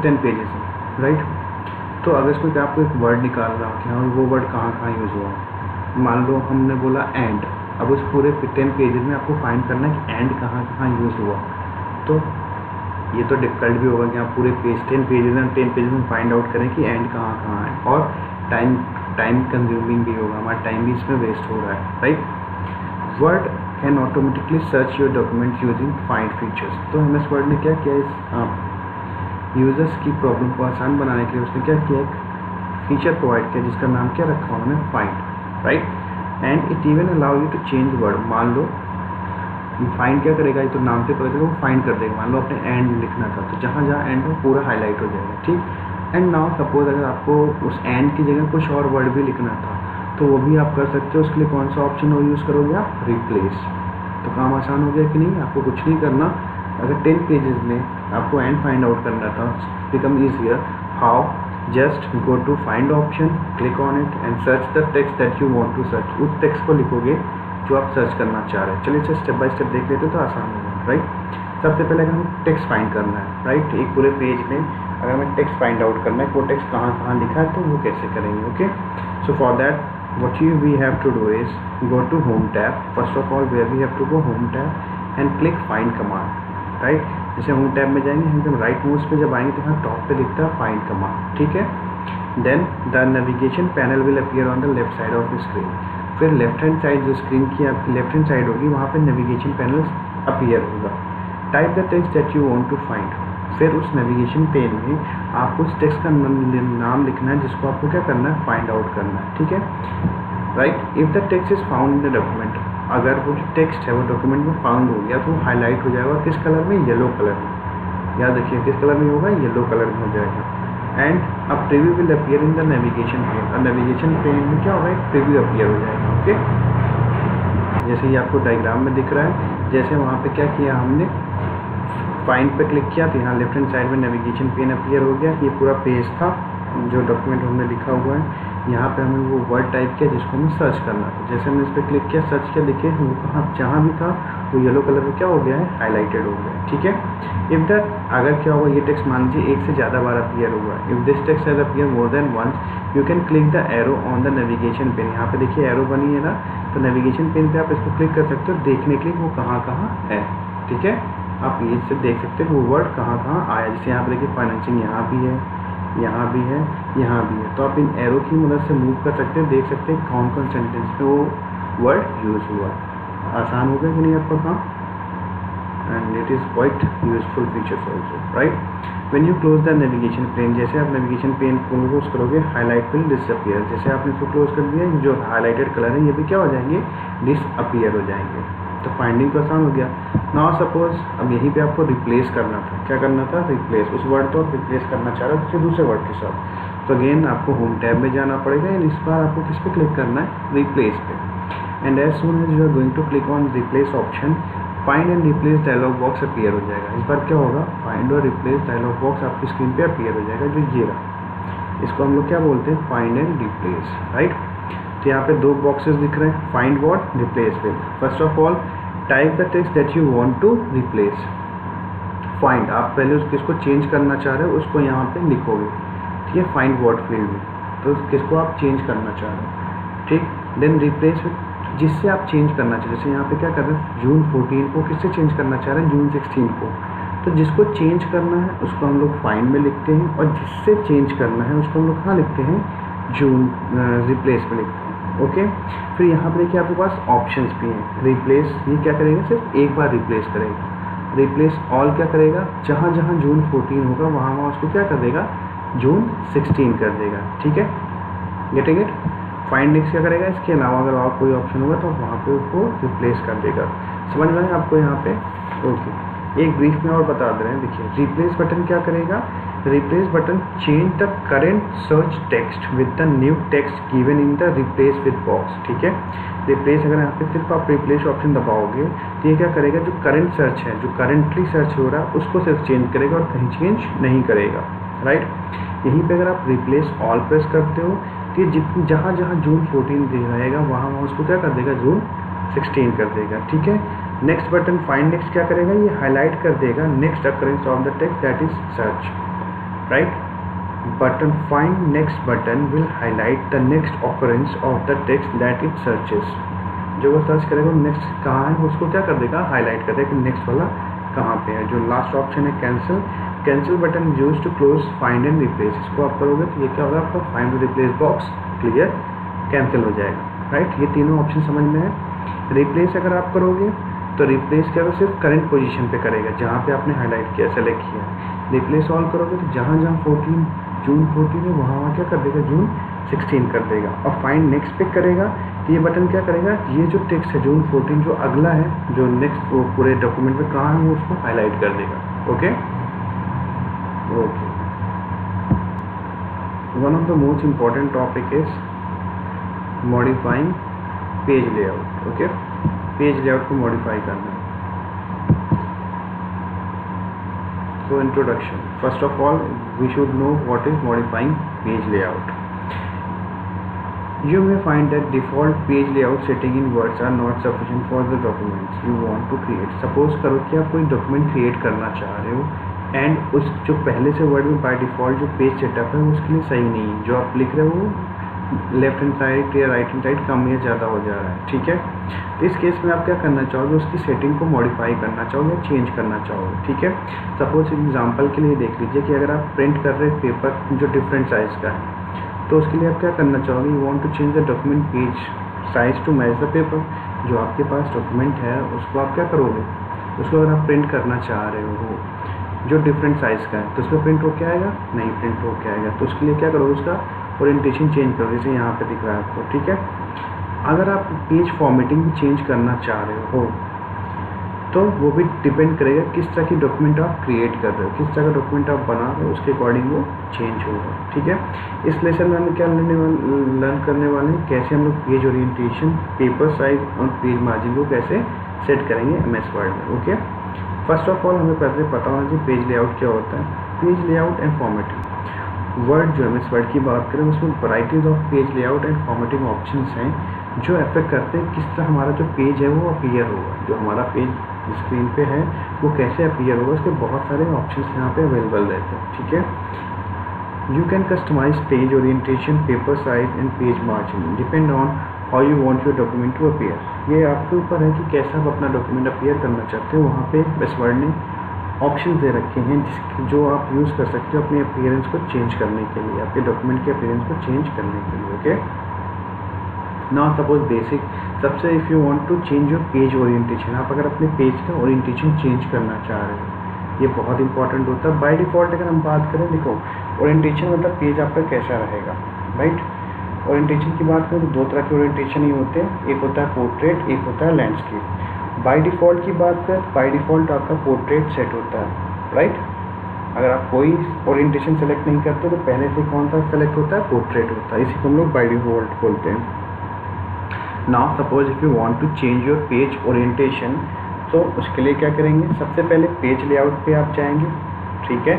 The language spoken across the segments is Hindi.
10 पेजेस हैं, राइट। तो अगर इसमें क्या आपको एक वर्ड निकालना हो कि हाँ वो वर्ड कहाँ कहाँ यूज़ हुआ, मान लो हमने बोला एंड, अब उस पूरे 10 पेजेस में आपको फाइंड करना है कि एंड कहाँ कहाँ यूज़ हुआ। तो ये तो डिफ़िकल्ट भी होगा कि आप पूरे 10 पेजेस में फाइंड आउट करें कि एंड कहाँ कहाँ है, और टाइम कंज्यूमिंग भी होगा, हमारा टाइम भी इसमें वेस्ट हो रहा है, right. Word can automatically search your document using find features. तो एम एस वर्ड ने क्या किया, इस यूज़र्स की प्रॉब्लम को आसान बनाने के लिए उसने क्या किया, एक फीचर प्रोवाइड किया जिसका नाम क्या रखा उन्होंने, find, right. And it even allow you to change word. मान लो फाइंड क्या करेगा, ये तो नाम से पता चलेगा, वो फाइंड कर देगा। मान लो अपने एंड लिखना था तो जहाँ जहाँ एंड हो पूरा हाईलाइट हो जाएगा, ठीक। एंड नाउ सपोज अगर आपको उस एंड की जगह कुछ और वर्ड भी लिखना था तो वो भी आप कर सकते हो। उसके लिए कौन सा ऑप्शन वो यूज़ करोगे आप, रिप्लेस। तो काम आसान हो गया कि नहीं, आपको कुछ नहीं करना। अगर 10 पेजेस में आपको एंड फाइंड आउट करना था, become easier. How, just go to find option, click on it and search the text that you want to search. उस टेक्स्ट को लिखोगे जो आप सर्च करना चाह रहे हैं। चलिए इसे स्टेप बाय स्टेप देख लेते तो आसान होगा, राइट। सबसे पहले अगर हमें टेक्स्ट फाइंड करना है, राइट, एक पूरे पेज में अगर हमें टेक्स्ट फाइंड आउट करना है, वो टेक्स्ट कहाँ कहाँ लिखा है तो वो कैसे करेंगे, okay. So for that what we have to do is go to home tab. First of all where we have to go, home tab and click find command, right। जैसे होम टैब में जाएंगे हम राइट मूव्स पे जब आएंगे तो यहाँ टॉप पे दिखता है फाइंड कमांड, ठीक है। Then the navigation panel will appear on the left side of the screen. फिर लेफ्ट हैंड साइड जो स्क्रीन की आपकी लेफ्ट हैंड साइड होगी वहाँ पे नेविगेशन पैनल अपीयर होगा। Type the text that you want to find. फिर उस नेविगेशन पेन में आपको उस टेक्स्ट का नाम लिखना है जिसको आपको क्या करना है, फाइंड आउट करना है, ठीक है, right. If the text is found in the document, अगर वो जो टेक्स्ट है वो डॉक्यूमेंट में फाउंड हो गया तो वो हाईलाइट हो जाएगा। किस कलर में, येलो कलर में। याद रखिए किस कलर में होगा, येलो कलर में हो जाएगा। And a preview will appear in the navigation pane. और नेविगेशन पेन में क्या होगा, एक प्रीव्यू अपीयर हो जाएगा, ओके। जैसे ये आपको डायग्राम में दिख रहा है, जैसे वहाँ पे क्या किया हमने, फाइंड पे क्लिक किया तो यहाँ लेफ्ट हैंड साइड में नेविगेशन पेन अपीयर हो गया। ये पूरा पेज था जो डॉक्यूमेंट हमने लिखा हुआ है। यहाँ पे हमें वो वर्ड टाइप किया जिसको हमें सर्च करना था। जैसे हमने इस पर क्लिक किया, सर्च किया, देखिए वो कहाँ जहाँ भी था वो येलो कलर में क्या हो गया है, हाईलाइटेड हो गया है, ठीक है। इफ़ दैट अगर क्या होगा, ये टेक्स्ट मान लीजिए एक से ज़्यादा बार अपीयर हुआ है। If this text has appear more than once you can click the arrow on the navigation pane. यहाँ पे देखिए एरो बनी है ना, तो नेविगेशन पेन पे आप इसको क्लिक कर सकते हो देखने के लिए वो कहाँ कहाँ है, ठीक है। आप ये से देख सकते हो वो वर्ड कहाँ कहाँ आया। जैसे यहाँ पर देखिए फाइनेंसिंग यहाँ भी है, यहाँ भी है, यहाँ भी है। तो आप इन एरो की मदद से मूव कर सकते हैं, देख सकते हैं कौन कौन सेंटेंस में वो वर्ड यूज़ हुआ। आसान हो गया कि नहीं आपका काम, and it is quite useful features also, right. When you close the navigation pane, जैसे आप नेविगेशन पेन को क्लोज करोगे हाईलाइट विल डिसअपीयर। जैसे आपने इसको क्लोज कर दिया, जो हाईलाइटेड कलर है ये भी क्या हो जाएंगे, डिसअपीयर हो जाएंगे। तो फाइंडिंग तो आसान हो गया। नाउ सपोज अब यहीं पे आपको रिप्लेस करना था, क्या करना था, रिप्लेस। उस वर्ड को आप रिप्लेस करना चाह रहे हो किसी दूसरे वर्ड के साथ, तो अगेन आपको होम टैब में जाना पड़ेगा। एंड इस बार आपको किस पे क्लिक करना है, रिप्लेस पे। And as soon as you are going to click on replace option, find and replace dialog box appear हो जाएगा। इस बार क्या होगा, फाइंड और रिप्लेस डायलॉग बॉक्स आपकी स्क्रीन पे अपीयर हो जाएगा, जो ये रहा। इसको हम लोग क्या बोलते हैं, फाइंड एंड रिप्लेस, राइट। तो यहाँ पे दो बॉक्सेस दिख रहे हैं, find what, replace with. First of all type the text that you want to replace. Find, आप पहले किसको चेंज करना चाह रहे हो उसको यहाँ पे लिखोगे, ठीक है, फाइंड व्हाट फील्ड में। तो किसको आप चेंज करना चाह रहे हो, ठीक। देन रिप्लेस विद, जिससे आप चेंज करना चाहिए। जैसे यहाँ पे क्या कर रहे हैं, जून 14 को किससे चेंज करना चाह रहे हैं, जून 16 को। तो जिसको चेंज करना है उसको हम लोग फाइंड में लिखते हैं, और जिससे चेंज करना है उसको हम लोग कहाँ लिखते हैं, जून रिप्लेस में लिखते हैं, ओके। फिर यहाँ पर देखिए आपके पास ऑप्शंस भी हैं। रिप्लेस ये क्या करेगा, सिर्फ एक बार रिप्लेस करेगा। रिप्लेस ऑल क्या करेगा, जहाँ जहाँ जून 14 होगा वहाँ वहाँ उसको क्या कर देगा, जून 16 कर देगा, ठीक है, गेटिंग इट। फाइंड नेक्स्ट क्या करेगा, इसके अलावा अगर और कोई ऑप्शन होगा तो वहाँ पे उसको रिप्लेस कर देगा। समझ में आया आपको यहाँ पे, ओके। एक ब्रीफ में और बता दे रहे हैं, देखिए रिप्लेस बटन क्या करेगा, replace button change the current search text with the new text given in the replace with box, ठीक है। रिप्लेस अगर यहाँ पे सिर्फ आप रिप्लेस ऑप्शन दबाओगे तो ये क्या करेगा, जो करंट सर्च है, जो करेंटली सर्च हो रहा है उसको सिर्फ चेंज करेगा और कहीं चेंज नहीं करेगा, राइट। यहीं पे अगर आप रिप्लेस ऑल प्रेस करते हो तो ये जितनी जहाँ जहाँ जून 14 दे रहेगा वहाँ वहाँ उसको क्या कर देगा, जून 16 कर देगा, ठीक है। नेक्स्ट बटन फाइंड नेक्स्ट क्या करेगा, ये हाईलाइट कर देगा next occurrence of the text that is search, right? Button find next button will highlight the next occurrence of the text that it searches. जो वो सर्च करेगा नेक्स्ट कहाँ है उसको क्या कर देगा, हाईलाइट कर देगा कि नेक्स्ट वाला कहाँ पे है। जो लास्ट ऑप्शन है cancel button use to close find and replace, इसको आप करोगे तो ये क्या होगा आपका find to replace box clear cancel हो जाएगा, राइट? ये तीनों ऑप्शन समझ में है। रिप्लेस अगर आप करोगे तो रिप्लेस क्या होगा, सिर्फ करंट पोजीशन पे करेगा जहाँ पे आपने हाईलाइट किया, सेलेक्ट किया। रिप्लेस ऑल करोगे तो जहाँ जहाँ जून 14 है वहाँ क्या कर देगा, जून 16 कर देगा। और फाइंड नेक्स्ट पे करेगा तो ये बटन क्या करेगा, ये जो टेक्स्ट है जून 14 जो अगला है, जो नेक्स्ट वो पूरे डॉक्यूमेंट में कहाँ है वो उसको हाईलाइट कर देगा। Okay okay, one of the most important topic is modifying page layout. Okay, page layout को मॉडिफाई करना है। So introduction, first of all we should know what is modifying page layout. You may find that default page layout setting in words are not sufficient for the documents you want to create. Suppose करो कि आप कोई डॉक्यूमेंट क्रिएट करना चाह रहे हो एंड उस जो पहले से वर्ड में बाय डिफ़ॉल्ट जो पेज सेटअप है उसके लिए सही नहीं है, जो आप लिख रहे हो लेफ्ट हैंड साइड या राइट हैंड साइड कम या ज़्यादा हो जा रहा है, ठीक है? तो इस केस में आप क्या करना चाहोगे, उसकी सेटिंग को मॉडिफाई करना चाहोगे, चेंज करना चाहोगे, ठीक है? सपोज एग्जांपल के लिए देख लीजिए कि अगर आप प्रिंट कर रहे हैं पेपर जो डिफरेंट साइज़ का है तो उसके लिए आप क्या करना चाहोगे, you want to change the document page size to match the paper. जो आपके पास डॉक्यूमेंट है उसको आप क्या करोगे, उसको अगर आप प्रिंट करना चाह रहे हो जो डिफरेंट साइज़ का है तो उस पर प्रिंट हो के आएगा, नहीं प्रिंट हो के आएगा। तो उसके लिए क्या करोगे, उसका ओरिएंटेशन चेंज करो, जैसे यहाँ पे दिख रहा है आपको, ठीक है? अगर आप पेज फॉर्मेटिंग भी चेंज करना चाह रहे हो तो वो भी डिपेंड करेगा किस तरह की डॉक्यूमेंट आप क्रिएट कर रहे हो, किस तरह का डॉक्यूमेंट आप बना रहे हो, उसके अकॉर्डिंग वो चेंज होगा, ठीक है? इस लेसन में हम क्या लर्न करने वाले हैं, कैसे हम लोग पेज ओरिएंटेशन, पेपर साइज और पेज मार्जिन को कैसे सेट करेंगे MS वर्ड में। ओके, फर्स्ट ऑफ ऑल हमें पहले पता होना चाहिए पेज लेआउट क्या होता है। Page layout and formatting word जो MS वर्ड की बात करें उसमें varieties of page layout and formatting options हैं जो अफेक्ट करते हैं किस तरह हमारा जो पेज है वो अपीयर होगा, जो हमारा पेज स्क्रीन पे है वो कैसे अपीयर होगा, उसके बहुत सारे ऑप्शंस यहाँ पे अवेलेबल रहते हैं, ठीक है? You can customise page orientation, paper size and page margin depend on how you want your document to appear. ये आपके ऊपर है कि कैसा आप अपना डॉक्यूमेंट अपीयर करना चाहते हो। वहाँ पे MS वर्ड ने ऑप्शन दे रखे हैं जो आप यूज़ कर सकते हो अपने अपीयरेंस को चेंज करने के लिए, आपके डॉक्यूमेंट के अपीयरेंस को चेंज करने के लिए। ओके, नाउ सपोज बेसिक सबसे if you want to change your page orientation, आप अगर अपने पेज का ओरिएंटेशन चेंज करना चाह रहे हो, ये बहुत इंपॉर्टेंट होता है। बाय डिफ़ॉल्ट अगर हम बात करें, देखो ओरिएंटेशन मतलब पेज आपका कैसा रहेगा, राइट? ओरिएंटेशन की बात करें तो दो तरह के ओरिएंटेशन ही होते हैं, एक होता है पोर्ट्रेट, एक होता है लैंडस्केप। बाय डिफ़ॉल्ट की बात करें तो बाय डिफ़ॉल्ट आपका पोर्ट्रेट सेट होता है, राइट? अगर आप कोई ओरिएंटेशन सेलेक्ट नहीं करते तो पहले से कौन सा सेलेक्ट होता है, पोर्ट्रेट होता है, इसी को हम लोग बाय डिफ़ॉल्ट बोलते हैं। Now suppose if you want to change your page orientation, तो उसके लिए क्या करेंगे, सबसे पहले पेज लेआउट पे आप जाएंगे, ठीक है?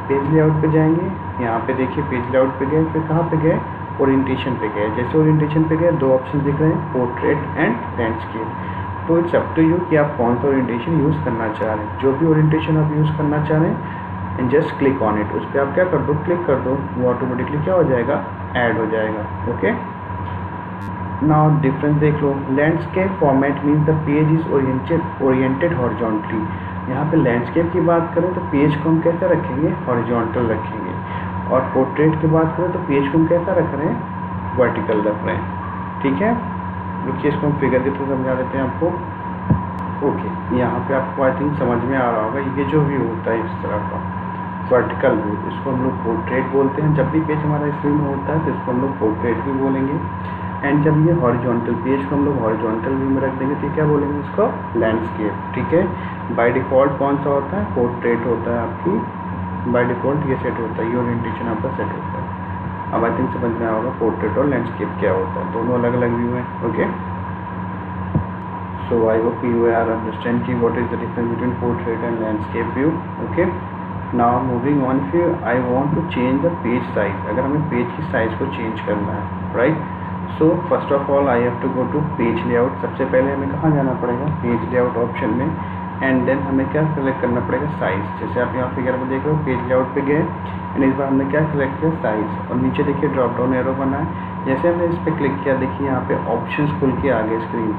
पेज लेआउट पे जाएंगे, यहाँ पे देखिए पेज लेआउट पे गए, फिर कहाँ पे गए, ओरिएंटेशन पे गए। जैसे ओरिएंटेशन पे गए दो ऑप्शन दिख रहे हैं, पोर्ट्रेट एंड लैंडस्केप। तो इट्स अप टू यू कि आप कौन सा ओरिएंटेशन यूज़ करना चाह रहे हैं। जो भी ओरिएंटेशन आप यूज़ करना चाह रहे हैं and just click on it, उस पर आप क्या कर दो, क्लिक कर दो, वो ऑटोमेटिकली क्या हो जाएगा, ऐड हो जाएगा। ओके, नाउ डिफरेंस देख लो। Landscape format means the page is oriented horizontally. यहाँ पे लैंडस्केप की बात करें तो पेज को हम कैसे रखेंगे, हॉरिजॉन्टल रखेंगे। और पोर्ट्रेट की बात करें तो पेज को हम कैसा रख रहे हैं, वर्टिकल रख रहे हैं, ठीक है? रुकिए इसको हम फिगर के थ्रू समझा देते हैं आपको। ओके, यहाँ पे आपको आई थिंक समझ में आ रहा होगा, ये जो व्यू होता है इस तरह का वर्टिकल व्यू, इसको हम लोग पोर्ट्रेट बोलते हैं। जब भी पेज हमारा स्क्रीन में होता है तो इसको हम लोग पोर्ट्रेट भी बोलेंगे। एंड जब ये हॉरिजॉन्टल पेज को हम लोग हॉरिजॉन्टल व्यू में रख देंगे तो क्या बोलेंगे इसको, लैंडस्केप, ठीक है? बाय डिफ़ॉल्ट कौन सा होता है, पोर्ट्रेट होता है आपकी, बाय डिफ़ॉल्ट ये सेट होता है, ये ओरिएंटेशन आपका सेट होता है। अब आई थिंक समझ में आएगा पोर्ट्रेट और लैंडस्केप क्या होता है, दोनों अलग अलग व्यू हैं। Okay, so I hope you are understand की what is the difference between portrait and landscape view. Okay, now moving on, फिर I want to change the page size. अगर हमें पेज की साइज़ को चेंज करना है, right? So first of all I have to go to page layout. सबसे पहले हमें कहाँ जाना पड़ेगा, पेज लेआउट ऑप्शन में। एंड देन हमें क्या सेलेक्ट करना पड़ेगा, साइज़। जैसे आप यहाँ फिगर में देख रहे हो, पेज लेआउट पे गए एंड इस बार हमने क्या सेलेक्ट किया, साइज़। और नीचे देखिए ड्रॉप डाउन एरो बना है, जैसे हमने इस पर क्लिक किया देखिए यहाँ पे ऑप्शंस खुल के आ गए स्क्रीन